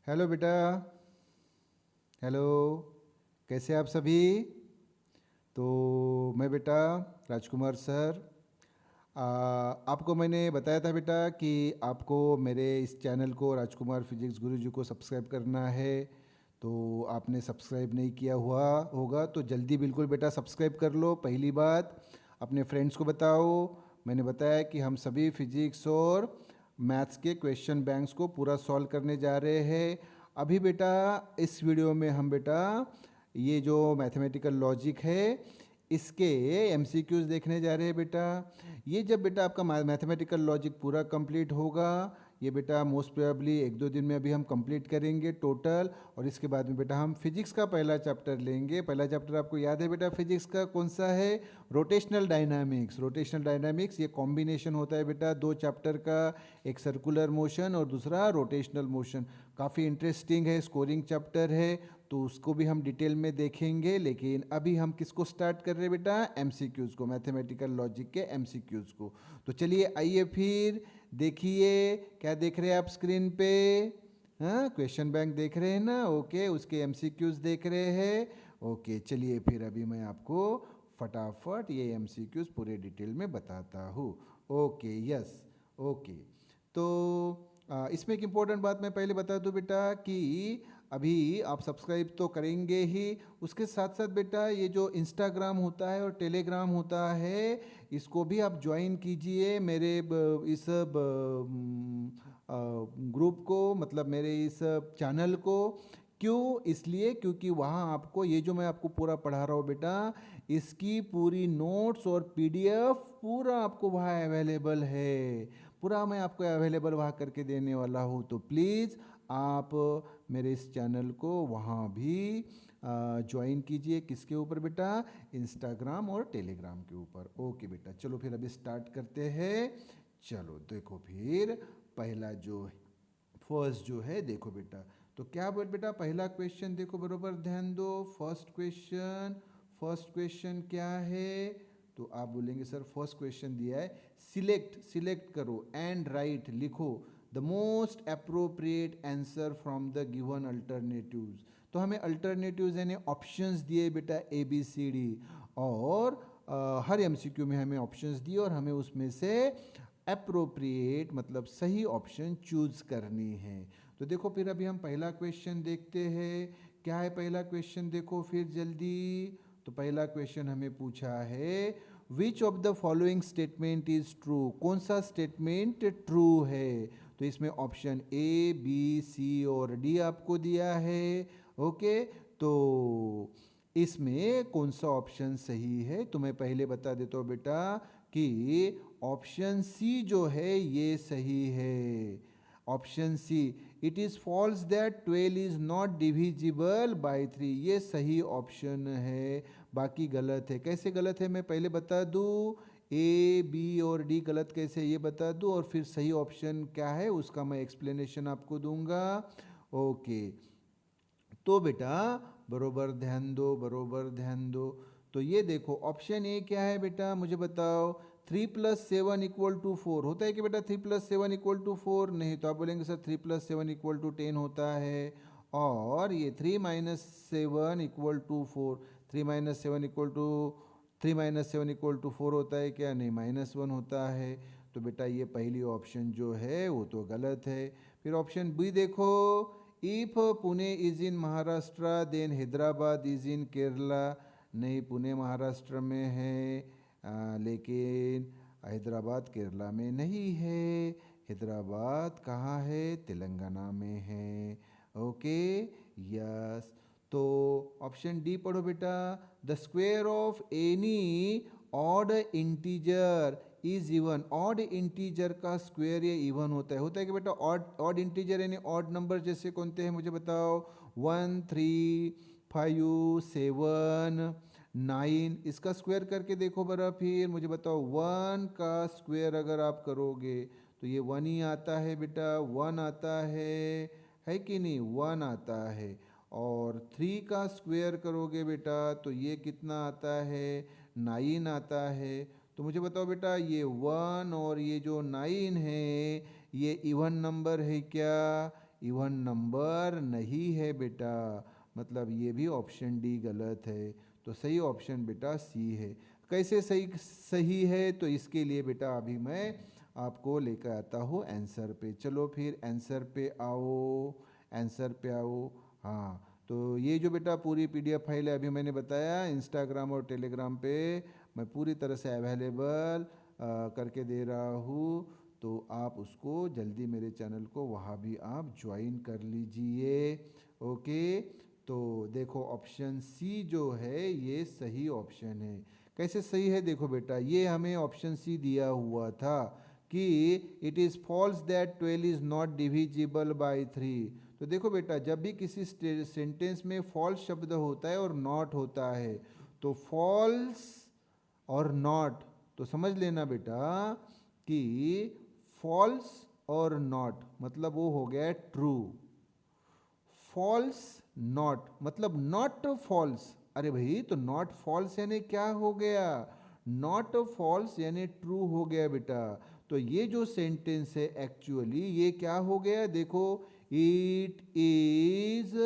Hello बेटा। Hello. कैसे आप सभी? तो मैं बेटा राजकुमार सर। आपको मैंने बताया था बेटा कि आपको मेरे इस चैनल को राजकुमार फिजिक्स गुरुजी को सब्सक्राइब करना है। तो आपने सब्सक्राइब नहीं किया हुआ होगा तो जल्दी बिल्कुल बेटा सब्सक्राइब कर लो। पहली बात, अपने फ्रेंड्स को बताओ। मैंने बताया कि हम सभी फिजिक्स और मैथ्स के क्वेश्चन बैंक्स को पूरा सॉल्व करने जा रहे हैं। अभी बेटा इस वीडियो में हम बेटा ये जो मैथमेटिकल लॉजिक है इसके एमसीक्यूज देखने जा रहे हैं बेटा। ये जब बेटा आपका मैथमेटिकल लॉजिक पूरा कंप्लीट होगा, ये बेटा मोस्ट प्रोबेबली एक दो दिन में अभी हम कंप्लीट करेंगे टोटल। और इसके बाद में बेटा हम फिजिक्स का पहला चैप्टर लेंगे। पहला चैप्टर आपको याद है बेटा फिजिक्स का कौन सा है? Rotational dynamics. रोटेशनल डायनामिक्स ये कॉम्बिनेशन होता है बेटा दो चैप्टर का, एक सर्कुलर मोशन और दूसरा रोटेशनल मोशन। काफ़ी इंटरेस्टिंग है, स्कोरिंग चैप्टर है, तो उसको भी हम डिटेल में देखेंगे। लेकिन अभी हम किसको स्टार्ट कर रहे हैं बेटा? एमसीक्यूज़ को, मैथमेटिकल लॉजिक के एमसीक्यूज़ को। तो चलिए आइए फिर देखिए क्या देख रहे हैं आप स्क्रीन पे। हाँ, क्वेश्चन बैंक देख रहे हैं ना? ओके, उसके एमसीक्यूज़ देख रहे हैं। ओके चलिए फिर अभी मैं आपको फटाफट ये एमसीक्यूज़ पूरे डिटेल में बताता हूँ। Okay yes. ओके। तो इसमें एक इम्पोर्टेंट बात मैं पहले बता दूं बेटा कि अभी आप सब्सक्राइब तो करेंगे ही, उसके साथ साथ बेटा ये जो इंस्टाग्राम होता है और टेलीग्राम होता है इसको भी आप ज्वाइन कीजिए मेरे इस ग्रुप को, मतलब मेरे इस चैनल को। क्यों? इसलिए क्योंकि वहाँ आपको ये जो मैं आपको पूरा पढ़ा रहा हूँ बेटा, इसकी पूरी नोट्स और पीडीएफ पूरा आपको वहाँ अवेलेबल है। पूरा मैं आपको अवेलेबल वहाँ करके देने वाला हूँ। तो प्लीज़ आप मेरे इस चैनल को वहाँ भी ज्वाइन कीजिए। किसके ऊपर बेटा? इंस्टाग्राम और टेलीग्राम के ऊपर। ओके बेटा, चलो फिर अभी स्टार्ट करते हैं। चलो देखो फिर पहला जो फर्स्ट जो है देखो बेटा। तो क्या बोल बेटा पहला क्वेश्चन देखो, बरोबर ध्यान दो। फर्स्ट क्वेश्चन क्या है? तो आप बोलेंगे सर फर्स्ट क्वेश्चन दिया है, सिलेक्ट करो एंड राइट, लिखो the most appropriate answer from the given alternatives. तो हमें अल्टरनेटिव्स यानी ऑप्शंस दिए बेटा ए बी सी डी, और हर एमसीक्यू में हमें ऑप्शंस दिए और हमें उसमें से अप्रोप्रिएट मतलब सही ऑप्शन चूज करनी है। तो देखो फिर अभी हम पहला क्वेश्चन देखते हैं। क्या है पहला क्वेश्चन? देखो फिर जल्दी। तो पहला क्वेश्चन हमें पूछा है which of the following statement is true? कौन सा स्टेटमेंट ट्रू है? तो इसमें ऑप्शन ए बी सी और डी आपको दिया है। ओके, तो इसमें कौन सा ऑप्शन सही है? तो मैं पहले बता देता हूँ बेटा कि ऑप्शन सी जो है ये सही है। Option C, it is false that 12 is not divisible by 3, ये सही ऑप्शन है। बाकी गलत है। कैसे गलत है मैं पहले बता दूं। ए बी और डी गलत कैसे ये बता दूं, और फिर सही ऑप्शन क्या है उसका मैं एक्सप्लेनेशन आपको दूंगा। ओके, तो बेटा बरोबर ध्यान दो, बरोबर ध्यान दो। तो ये देखो ऑप्शन ए क्या है बेटा, मुझे बताओ। 3+7=4 होता है कि बेटा? 3+7=4 नहीं, तो आप बोलेंगे सर 3+7=10 होता है। और ये 3-7=4, 3-7=4 होता है क्या? नहीं, -1 होता है। तो बेटा ये पहली ऑप्शन जो है वो तो गलत है। फिर ऑप्शन बी देखो, if Pune is in Maharashtra then Hyderabad is in Kerala. नहीं, पुणे महाराष्ट्र में है, लेकिन हैदराबाद केरला में नहीं है। हैदराबाद कहाँ है? तेलंगाना में है। Okay yes. तो ऑप्शन डी पढ़ो बेटा, the square of any odd integer is even. Odd integer का स्क्वायर ये इवन होता है कि बेटा? ऑड ऑड इंटीजर यानी ऑड नंबर जैसे कौन से हैं मुझे बताओ। 1 3 5 7 9, इसका स्क्वायर करके देखो बरा, फिर मुझे बताओ 1 का स्क्वायर अगर आप करोगे तो ये 1 ही आता है बेटा, 1 आता है कि नहीं? 1 आता है। और 3 का स्क्वायर करोगे बेटा तो ये कितना आता है? 9 आता है। तो मुझे बताओ बेटा ये 1 और ये जो 9 है ये इवन नंबर है क्या? इवन नंबर नहीं है बेटा, मतलब ये भी ऑप्शन डी गलत है। तो सही ऑप्शन बेटा सी है। कैसे सही सही है, तो इसके लिए बेटा अभी मैं आपको लेकर आता हूँ आंसर पे। चलो फिर आंसर पे आओ, आंसर पे आओ। हाँ, तो ये जो बेटा पूरी पीडीएफ फाइल है, अभी मैंने बताया इंस्टाग्राम और टेलीग्राम पे मैं पूरी तरह से अवेलेबल करके दे रहा हूँ। तो आप उसको जल्दी मेरे चैनल को वहाँ भी आप ज्वाइन कर लीजिए। ओके, तो देखो ऑप्शन सी जो है ये सही ऑप्शन है। कैसे सही है, देखो बेटा ये हमें ऑप्शन सी दिया हुआ था कि it is false that 12 is not divisible by 3। तो देखो बेटा जब भी किसी सेंटेंस में फॉल्स शब्द होता है और नॉट होता है, तो फॉल्स और नॉट, तो समझ लेना बेटा कि फॉल्स और नॉट मतलब वो हो गया ट्रू, फॉल्स नॉट मतलब नॉट फॉल्स। अरे भाई तो नॉट फॉल्स यानी क्या हो गया, नॉट फॉल्स यानी ट्रू हो गया बेटा। तो ये जो सेंटेंस है एक्चुअली ये क्या हो गया, देखो इट इज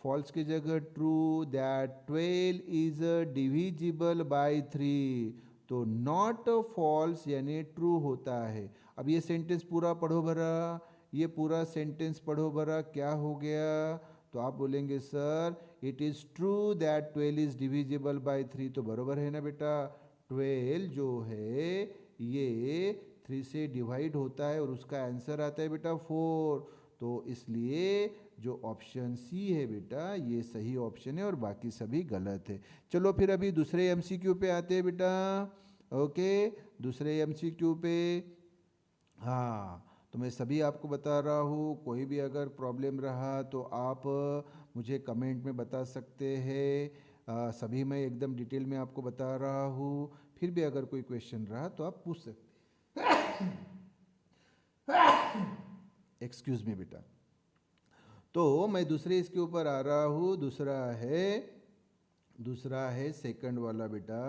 फॉल्स की जगह true, that 12 is divisible by 3। तो नॉट फॉल्स यानी ट्रू होता है। अब ये सेंटेंस पूरा पढ़ो भरा, ये पूरा सेंटेंस पढ़ो भरा, क्या हो गया। तो आप बोलेंगे sir it is true that 12 is divisible by 3। तो बरोबर है ना बेटा, 12 जो है ये 3 से डिवाइड होता है और उसका आंसर आता है बेटा 4। तो इसलिए जो ऑप्शन सी है बेटा ये सही ऑप्शन है और बाकी सभी गलत है। चलो फिर अभी दूसरे एमसीक्यू पे आते हैं बेटा। ओके, दूसरे एमसीक्यू पे। हाँ, तो मैं सभी आपको बता रहा हूँ, कोई भी अगर प्रॉब्लम रहा तो आप मुझे कमेंट में बता सकते हैं। सभी मैं एकदम डिटेल में आपको बता रहा हूँ। फिर भी अगर कोई क्वेश्चन रहा तो आप पूछ सकते। एक्सक्यूज मी बेटा। तो मैं दूसरे इसके ऊपर आ रहा हूँ। दूसरा है सेकंड वाला बेटा।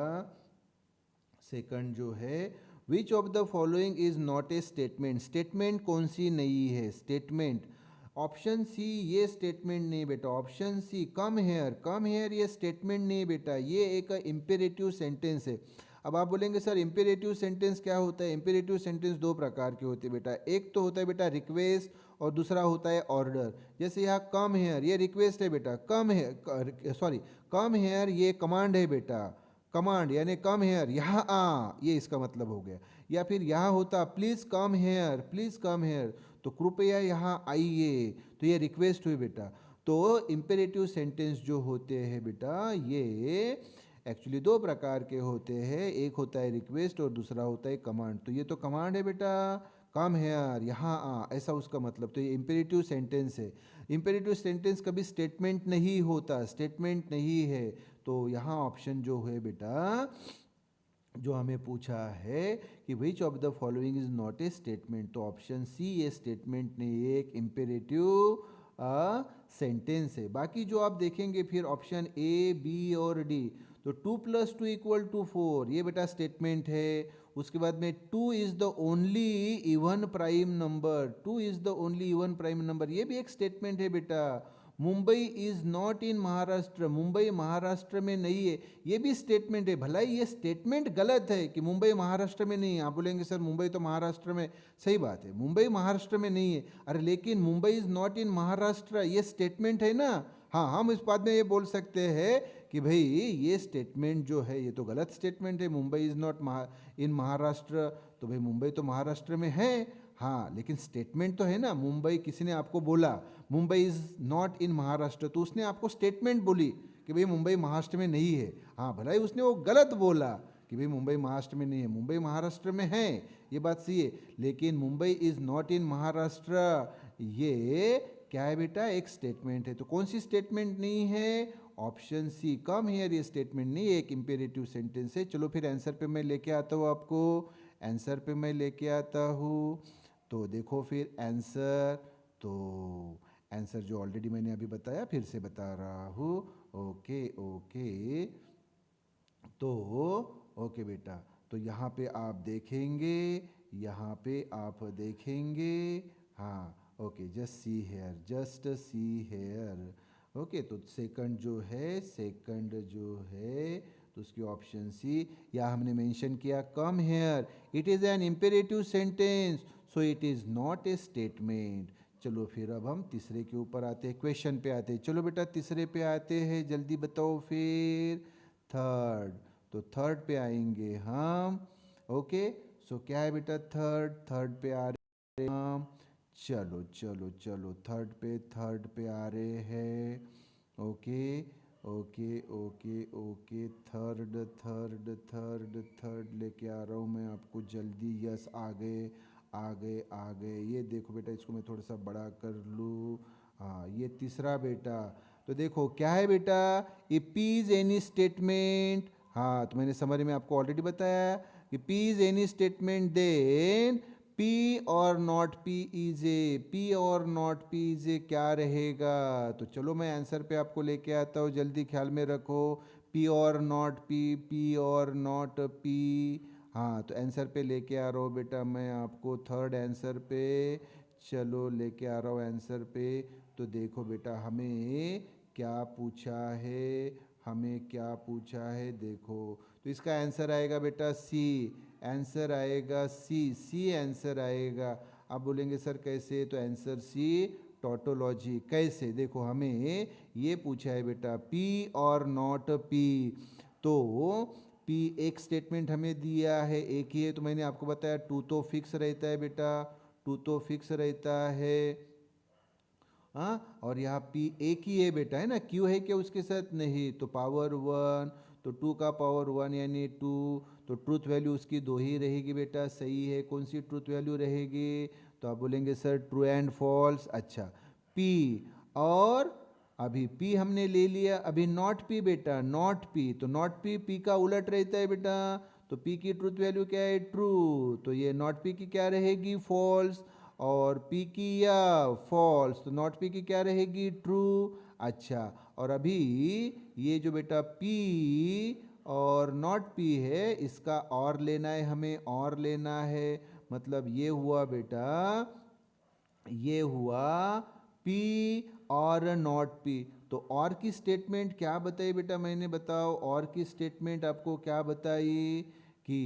सेकंड जो है, which of the following is not a statement. Statement कौन सी नहीं है, स्टेटमेंट ऑप्शन सी ये स्टेटमेंट नहीं बेटा। Option C come here, come here ये स्टेटमेंट नहीं बेटा, ये एक इम्पेरेटिव सेंटेंस है। अब आप बोलेंगे सर इम्पेरेटिव सेंटेंस क्या होता है। इम्पेरेटिव सेंटेंस दो प्रकार के होते हैं बेटा, एक तो होता है बेटा रिक्वेस्ट और दूसरा होता है ऑर्डर। जैसे यहाँ कम हेयर ये रिक्वेस्ट है बेटा, come here sorry come here ये कमांड है बेटा, कमांड यानी कम हेयर यहाँ आ, ये इसका मतलब हो गया। या फिर यहाँ होता please come here, please come here, तो कृपया यहाँ आइए, तो ये रिक्वेस्ट हुई बेटा। तो इम्पेरेटिव सेंटेंस जो होते हैं बेटा ये एक्चुअली दो प्रकार के होते हैं, एक होता है रिक्वेस्ट और दूसरा होता है कमांड। तो ये तो कमांड है बेटा, कम हेयर यहाँ आ, ऐसा उसका मतलब। तो ये इम्पेरेटिव सेंटेंस है। इम्पेरेटिव सेंटेंस कभी स्टेटमेंट नहीं होता, स्टेटमेंट नहीं है। तो यहाँ ऑप्शन जो है बेटा, जो हमें पूछा है कि which of the following is not a statement, तो ऑप्शन सी ये स्टेटमेंट नहीं, एक इम्पेरेटिव सेंटेंस है। बाकी जो आप देखेंगे फिर ऑप्शन ए बी और डी, तो 2 + 2 = 4 ये बेटा स्टेटमेंट है। उसके बाद में 2 is the only even prime number, 2 is the only even prime number ये भी एक स्टेटमेंट है बेटा। Mumbai is not in Maharashtra, Mumbai Maharashtra में नहीं है, ये भी स्टेटमेंट है। भला ये स्टेटमेंट गलत है कि मुंबई महाराष्ट्र में नहीं है। आप बोलेंगे सर मुंबई तो महाराष्ट्र में, सही बात है मुंबई महाराष्ट्र में नहीं है, अरे लेकिन Mumbai is not in Maharashtra ये स्टेटमेंट है ना। हाँ, हम इस बात में ये बोल सकते हैं कि भाई ये स्टेटमेंट जो है ये तो गलत स्टेटमेंट है, Mumbai is not in Maharashtra. तो भाई मुंबई तो महाराष्ट्र में है, हाँ, लेकिन स्टेटमेंट तो है ना। मुंबई किसी ने आपको बोला Mumbai is not in Maharashtra, तो उसने आपको स्टेटमेंट बोली कि भाई मुंबई महाराष्ट्र में नहीं है। हाँ, भला ही उसने वो गलत बोला कि भाई मुंबई महाराष्ट्र में नहीं है, मुंबई महाराष्ट्र में है, ये बात सही है। लेकिन Mumbai is not in Maharashtra ये क्या है बेटा, एक स्टेटमेंट है। तो कौन सी स्टेटमेंट नहीं है, ऑप्शन सी कम हियर ये स्टेटमेंट नहीं है, एक इंपेरेटिव सेंटेंस है। चलो फिर आंसर पे मैं लेके आता हूँ आपको, आंसर पे मैं लेके आता हूँ। तो देखो फिर आंसर, तो आंसर जो ऑलरेडी मैंने अभी बताया फिर से बता रहा हूँ। ओके ओके, तो ओके बेटा, तो यहाँ पे आप देखेंगे, यहाँ पे आप देखेंगे, हाँ okay, just see here, just see here. Okay, तो सेकंड जो है तो उसकी ऑप्शन सी, या हमने मेंशन किया come here, it is an imperative sentence, so it is not a statement. चलो फिर अब हम तीसरे के ऊपर आते हैं, क्वेश्चन पे आते हैं। चलो बेटा तीसरे पे आते हैं, जल्दी बताओ फिर। थर्ड, तो थर्ड पे आएंगे हम। ओके, सो क्या है बेटा, थर्ड पे आ रहे हैं हम। चलो चलो चलो, थर्ड पे आ रहे हैं। Okay okay okay okay, third लेके आ रहा हूँ मैं आपको जल्दी। यस, आ गए। ये देखो बेटा, इसको मैं थोड़ा सा बड़ा कर लूँ। हाँ, ये तीसरा बेटा। तो देखो क्या है बेटा, इफ इज एनी स्टेटमेंट। हाँ, तो मैंने समरी में आपको ऑलरेडी बताया कि P is any statement, then P और not P is a, P और नॉट पी इज ए क्या रहेगा। तो चलो मैं आंसर पे आपको लेके आता हूँ, जल्दी ख्याल में रखो। पी और नॉट पी, पी और नॉट पी। हाँ, तो आंसर पे लेके आ रहा हूँ बेटा मैं आपको, थर्ड आंसर पे। चलो लेके आ रहा हूँ आंसर पे। तो देखो बेटा हमें क्या पूछा है, देखो। तो इसका आंसर आएगा बेटा सी, आंसर आएगा सी आंसर आएगा। आप बोलेंगे सर कैसे, तो आंसर सी, टोटोलॉजी। कैसे, देखो हमें ये पूछा है बेटा पी और नॉट पी। तो पी एक स्टेटमेंट हमें दिया है, एक ही है, तो मैंने आपको बताया टू तो फिक्स रहता है बेटा, टू तो फिक्स रहता है। हाँ, और यहाँ पी एक ही है बेटा, है ना, क्यू है क्या उसके साथ, नहीं, तो पावर वन, तो टू का पावर वन यानी टू। तो ट्रूथ वैल्यू उसकी दो ही रहेगी बेटा, सही है। कौन सी ट्रूथ वैल्यू रहेगी, तो आप बोलेंगे सर ट्रू एंड फॉल्स। अच्छा, पी, और अभी पी हमने ले लिया, अभी नॉट पी बेटा, नॉट पी, तो नॉट पी, पी का उलट रहता है बेटा। तो पी की ट्रूथ वैल्यू क्या है, ट्रू, तो ये नॉट पी की क्या रहेगी, फॉल्स। और पी की या फॉल्स, तो नॉट पी की क्या रहेगी, ट्रू। अच्छा, और अभी ये जो बेटा पी और नॉट पी है, इसका और लेना है हमें, और लेना है। मतलब ये हुआ बेटा, ये हुआ पी और नॉट पी। तो और की स्टेटमेंट क्या बताई बेटा, मैंने बताओ, और की स्टेटमेंट आपको क्या बताई कि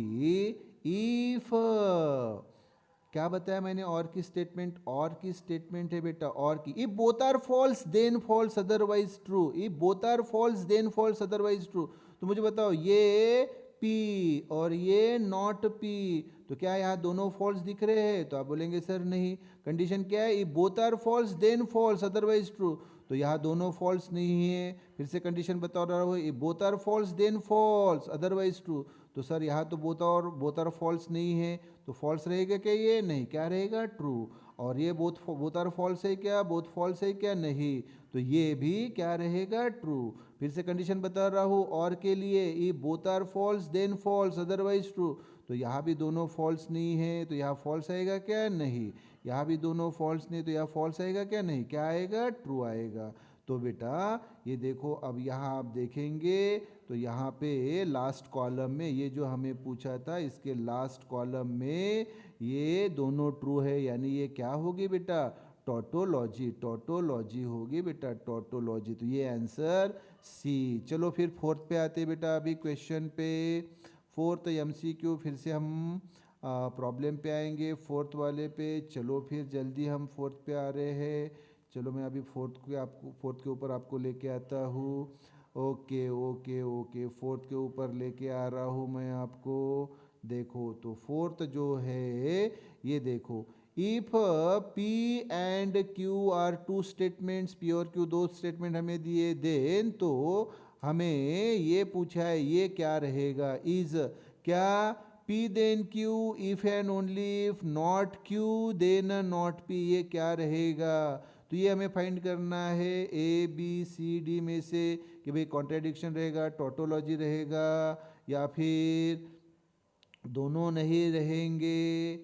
इफ, क्या बताया मैंने, और की स्टेटमेंट, और की स्टेटमेंट है बेटा, और की, if both are false then false otherwise true, if both are false then false otherwise true. तो मुझे बताओ, ये पी और ये नॉट पी, तो क्या यहाँ दोनों फॉल्स दिख रहे हैं, तो आप बोलेंगे सर नहीं। कंडीशन क्या है, if both are false then false otherwise true, तो यहाँ दोनों फॉल्स नहीं है। फिर से कंडीशन बता रहा हूँ, if both are false then false otherwise true, तो सर यहाँ तो बोथ आर फॉल्स नहीं है, तो फॉल्स रहेगा क्या, ये नहीं, क्या रहेगा, ट्रू। और ये बोथ आर फॉल्स है क्या, बोथ फॉल्स है क्या, नहीं, तो ये भी क्या रहेगा, ट्रू। फिर से कंडीशन बता रहा हूँ और के लिए, ई both are false then false otherwise true, तो यहाँ भी दोनों फॉल्स नहीं है, तो यहाँ फॉल्स आएगा क्या, नहीं। यहाँ भी दोनों फॉल्स नहीं, तो यहाँ फॉल्स आएगा क्या, नहीं, क्या आएगा, ट्रू आएगा। तो बेटा ये देखो, अब यहाँ आप देखेंगे तो यहाँ पे लास्ट कॉलम में ये जो हमें पूछा था, इसके लास्ट कॉलम में ये दोनों ट्रू है, यानी ये क्या होगी बेटा, टोटोलॉजी, टोटोलॉजी होगी बेटा, टोटोलॉजी। तो ये आंसर सी। चलो फिर फोर्थ पे आते हैं बेटा, अभी क्वेश्चन पे। फोर्थ एमसीक्यू, फिर से हम प्रॉब्लम पे आएंगे, फोर्थ वाले पे। चलो फिर जल्दी हम फोर्थ पे आ रहे हैं। चलो मैं अभी फोर्थ के ऊपर आपको लेके आता हूँ। ओके ओके ओके, फोर्थ के ऊपर लेके आ रहा हूँ मैं आपको। देखो तो फोर्थ जो है, ये देखो, if P and Q R two statements, P और क्यू दो स्टेटमेंट हमें दिए, देन तो हमें ये पूछा है, ये क्या रहेगा, इज क्या P then Q, if and only if, not Q then not P, ये क्या रहेगा। तो ये हमें फाइंड करना है ए बी सी डी में से, कि भाई कॉन्ट्रेडिक्शन रहेगा, टोटोलॉजी रहेगा, या फिर दोनों नहीं रहेंगे,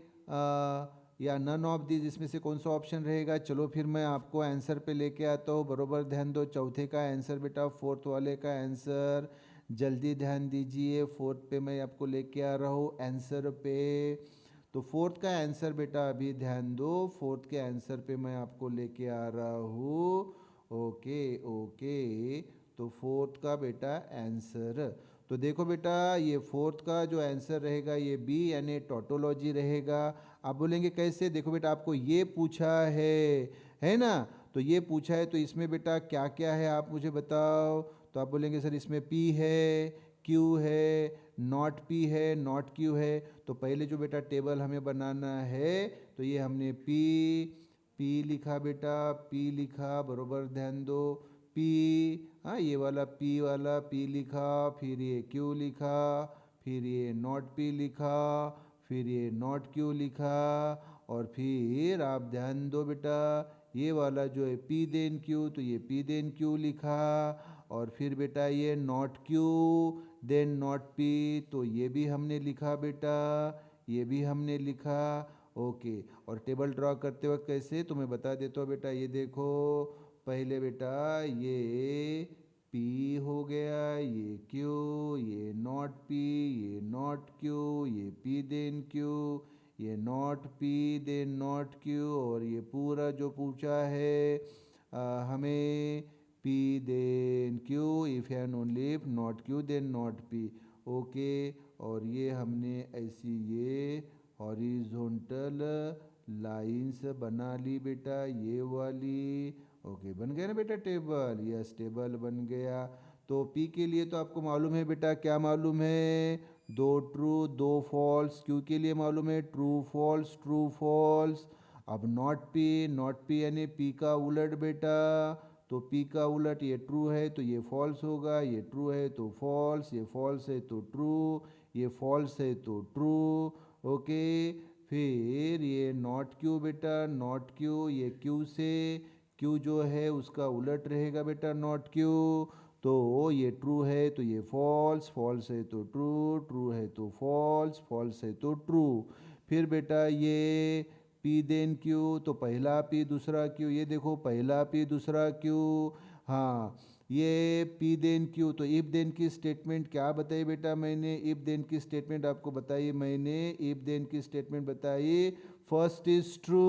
या नन ऑफ दिस, इसमें से कौन सा ऑप्शन रहेगा। चलो फिर मैं आपको आंसर पे लेके आता हूँ, बरोबर ध्यान दो। चौथे का आंसर बेटा, फोर्थ वाले का आंसर, जल्दी ध्यान दीजिए। फोर्थ पे मैं आपको लेके आ रहा हूँ आंसर पे। तो फोर्थ का आंसर बेटा अभी ध्यान दो, फोर्थ के आंसर पे मैं आपको लेके आ रहा हूँ। ओके ओके, तो फोर्थ का बेटा आंसर, तो देखो बेटा ये फोर्थ का जो आंसर रहेगा ये बी यानी टोटोलॉजी रहेगा। आप बोलेंगे कैसे, देखो बेटा आपको ये पूछा है ना, तो ये पूछा है तो इसमें बेटा क्या क्या है आप मुझे बताओ। तो आप बोलेंगे सर इसमें पी है, क्यू है, नॉट पी है, नॉट क्यू है। तो पहले जो बेटा टेबल हमें बनाना है, तो ये हमने पी लिखा बेटा, पी लिखा, बरोबर ध्यान दो, पी, हाँ ये वाला पी लिखा, फिर ये क्यू लिखा, फिर ये नॉट पी लिखा, फिर ये नॉट क्यू लिखा, और फिर आप ध्यान दो बेटा ये वाला जो है पी देन क्यू, तो ये पी देन क्यू लिखा, और फिर बेटा ये not Q then not P, तो ये भी हमने लिखा बेटा, ये भी हमने लिखा। ओके, और टेबल ड्रॉ करते वक्त कैसे तो मैं बता देता हूँ बेटा, ये देखो पहले बेटा ये पी हो गया, ये क्यू, ये नॉट पी, ये नॉट क्यू, ये पी देन क्यू, ये not P then not Q, और ये पूरा जो पूछा है हमें P then Q if and only if not Q then not P. Okay, और ये हमने ऐसी ये हॉरिजॉन्टल लाइंस बना ली बेटा, ये वाली। ओके, बन गया ना बेटा टेबल, यस टेबल बन गया। तो पी के लिए तो आपको मालूम है बेटा, क्या मालूम है, दो ट्रू दो फॉल्स, क्यू के लिए मालूम है ट्रू फॉल्स। अब नॉट पी यानी पी का उलट बेटा, तो पी का उलट ये ट्रू है तो ये फॉल्स होगा, ये ट्रू है तो फॉल्स, ये फॉल्स है तो ट्रू, ये फॉल्स है तो ट्रू। ओके, फिर ये नॉट क्यू बेटा, नॉट क्यू, ये क्यू से क्यू जो है उसका उलट रहेगा बेटा नॉट क्यू, तो ये ट्रू है तो ये फॉल्स, फॉल्स है तो ट्रू, ट्रू है तो फॉल्स, फॉल्स है तो ट्रू। फिर बेटा ये पी देन क्यू, तो पहला पी दूसरा क्यू, ये देखो पहला पी दूसरा क्यू, हाँ ये पी देन क्यू। तो इफ देन की स्टेटमेंट क्या बताई बेटा मैंने, इफ देन की स्टेटमेंट आपको बताई मैंने, इफ देन की स्टेटमेंट बताई, first is true,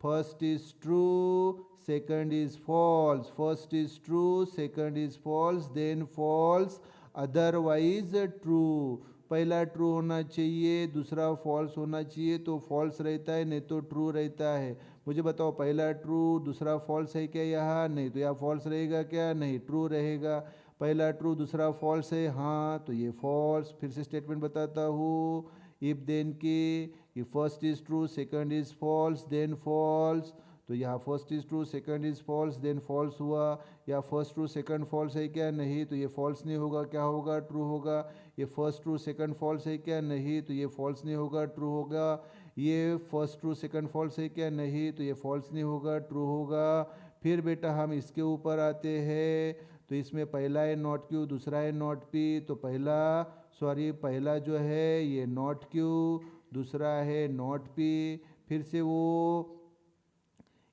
first is true, second is false, first is true, second is false, then false, otherwise true. पहला ट्रू होना चाहिए, दूसरा फॉल्स होना चाहिए, तो फॉल्स रहता है नहीं तो ट्रू रहता है। मुझे बताओ पहला ट्रू दूसरा फॉल्स है क्या, यहाँ नहीं, तो यहाँ फॉल्स रहेगा क्या, नहीं ट्रू रहेगा। पहला ट्रू दूसरा फॉल्स है, हाँ तो ये फॉल्स। फिर से स्टेटमेंट बताता हूँ, इफ देन की first is true second is false then false, तो यहाँ first is true second is false then false हुआ, या फर्स्ट ट्रू सेकंड फॉल्स है क्या, नहीं, तो ये फॉल्स नहीं होगा, क्या होगा, ट्रू होगा। ये फर्स्ट ट्रू सेकंड फॉल्स है क्या, नहीं, तो ये फॉल्स नहीं होगा, ट्रू होगा। ये फर्स्ट ट्रू सेकंड फॉल्स है क्या, नहीं, तो ये फॉल्स नहीं होगा, ट्रू होगा। फिर बेटा हम इसके ऊपर आते हैं, तो इसमें पहला है नॉट क्यू, दूसरा है नॉट पी, तो पहला जो है ये नॉट क्यू, दूसरा है नॉट पी। फिर से वो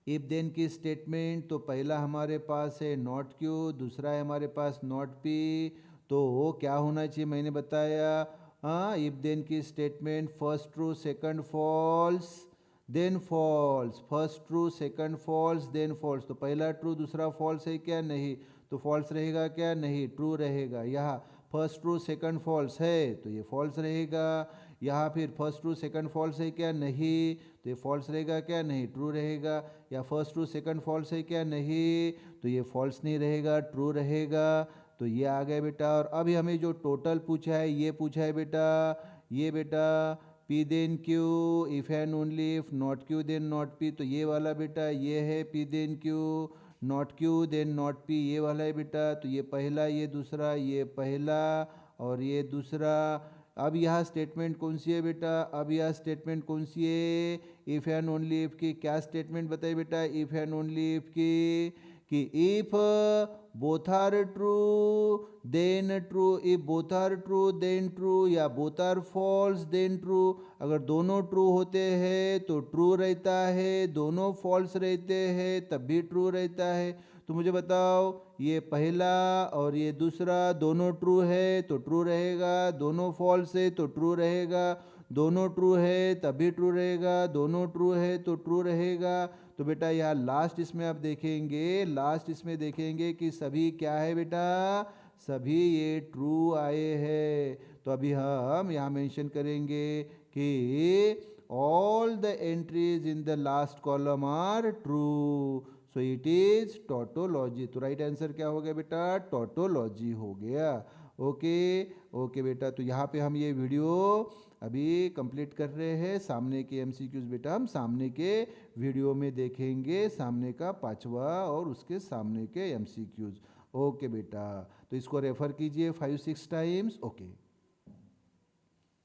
इफ देन की स्टेटमेंट, तो पहला हमारे पास है नॉट क्यू, दूसरा है हमारे पास नॉट पी, तो वो क्या होना चाहिए मैंने बताया, हाँ इफ देन की statement first true second false then false, first true second false then false, तो पहला ट्रू दूसरा फॉल्स है क्या, नहीं, तो फॉल्स रहेगा क्या, नहीं ट्रू रहेगा। यहाँ फर्स्ट ट्रू सेकंड फॉल्स है तो ये फॉल्स रहेगा, यहाँ फिर फर्स्ट ट्रू सेकंड फॉल्स है क्या, नहीं, तो ये फॉल्स रहेगा क्या, नहीं ट्रू रहेगा। या फर्स्ट ट्रू सेकंड फॉल्स है क्या, नहीं, तो ये फॉल्स नहीं रहेगा, ट्रू रहेगा। तो ये आ गया बेटा। और अभी हमें जो टोटल पूछा है ये पूछा है बेटा, ये बेटा P then Q if and only if not Q then not P, तो ये वाला बेटा ये है P then Q not Q then not P, ये वाला है बेटा। तो ये पहला ये दूसरा, ये पहला और ये दूसरा। अब यहाँ स्टेटमेंट कौन सी है बेटा, अब यह स्टेटमेंट कौन सी है, इफ़ एंड ओनली इफ की। क्या स्टेटमेंट बताइए बेटा, इफ़ एंड ओनली इफ की, कि if both are true then true, if both are true then true, या both are false then true. अगर दोनों ट्रू होते हैं तो ट्रू रहता है, दोनों फॉल्स रहते हैं तब भी ट्रू रहता है। तो मुझे बताओ ये पहला और ये दूसरा दोनों ट्रू है तो ट्रू रहेगा, दोनों फॉल्स है तो ट्रू रहेगा, दोनों ट्रू है तभी ट्रू रहेगा, दोनों ट्रू है तो ट्रू रहेगा। तो बेटा यहाँ लास्ट इसमें आप देखेंगे, लास्ट इसमें देखेंगे कि सभी क्या है बेटा, सभी ये ट्रू आए हैं। तो अभी हम यहाँ मेंशन करेंगे कि all the entries in the last column are true, so it is tautology। तो राइट आंसर क्या हो गया बेटा, tautology हो गया। ओके ओके बेटा, तो यहाँ पे हम ये वीडियो अभी कंप्लीट कर रहे हैं। सामने के एमसीक्यूज बेटा हम सामने के वीडियो में देखेंगे, सामने का 5वां और उसके सामने के एमसीक्यूज। ओके बेटा, तो इसको रेफर कीजिए 5-6 टाइम्स। ओके।